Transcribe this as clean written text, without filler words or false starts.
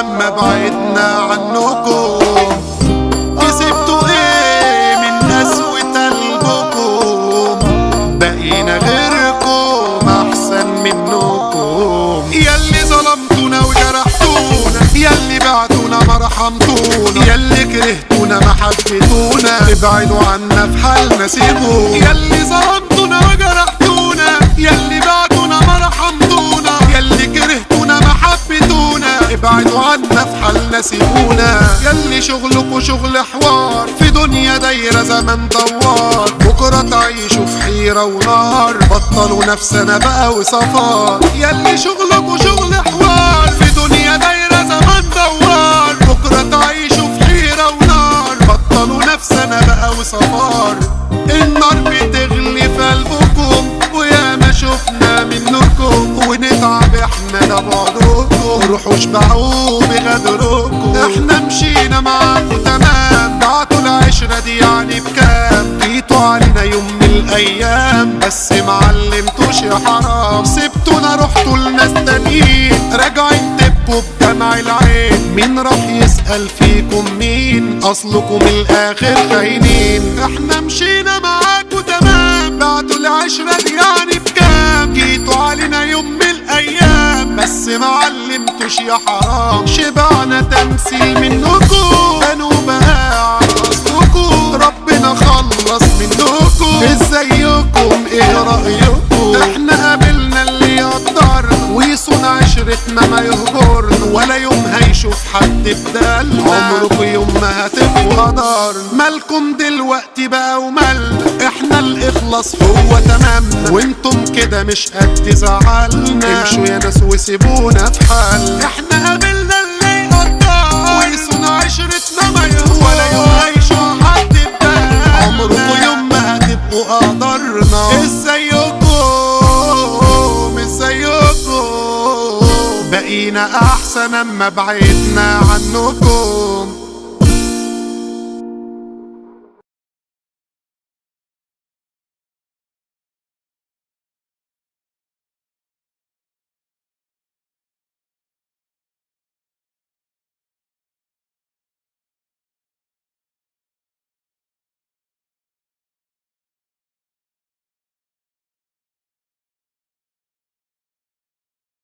اما بعدنا عنكم. كسبتوا ايه من قسوة قلبكم؟ بقينا غيركم احسن منكم. ياللي ظلمتونا وجرحتونا، ياللي بعتونا ما رحمتونا، ياللي كرهتونا ما حبيتونا، ابعدوا عنا في حالنا سيبونا. ياللي ظلمتونا وجرحتونا، ياللي بعتونا ما رحمتونا، ياللي كرهتونا ما حبيتونا، ابعدوا عنا في حالنا سيبونا. ياللي شغلكوا شغل حوار في دنيا دايرة زمن دوار، بكرة تعيشوا في حيرة ونار، بطلوا نفسنا بقى وصفار. ياللي شغلكوا شغل حوار في دنيا دايرة زمن دوار، بكرة تعيشوا في حيرة ونار، بطلوا نفسنا بقى وصفار. النار بتغلي في قلبكم ويا ما شفنا منكم، ونتعب احنا لبعضكم، روحوا اشبعوا بغدركم. احنا مشينا معاكم تمام، بعتوا العشرة دي يعني بكام؟ جيتوا علينا يوم من الايام بس معلمتوش يا حرام. سبتونا رحتوا لناس تانيين، راجعين تبكوا بدمع العين. مين راح يسأل فيكم مين؟ اصلكم الاخر خاينين. احنا مشينا معاكم تمام، بعتوا العشرة دي يعني بكام؟ جيتوا علينا يوم من الايام بس معلمتوش يا حرام. شبعنا تمثيل منكم، كانوا بقى على اصلكم، ربنا خلص منكم. ازيكم ايه رأيكم؟ احنا قابلنا اللي يقدرنا ويصون عشرتنا ما يهجرنا، ولا يوم هيشوف حد بدالنا، عمركم يوم ما هتبقوا قدرنا. مالكم دلوقتي بقى ومالنا؟ احنا الاخلاص هو تمامنا، وانتم كده مش قد زعلنا. امشوا يا ناس وسيبونا في حالنا. احنا قابلنا اللي يقدر ويصون عشرتنا ما يهجرنا، ولا يوم هيشوف حد بدالنا، عمركم يوم ما هتبقوا قدرنا. ازيكم بقينا احسن اما بعدنا عنكم.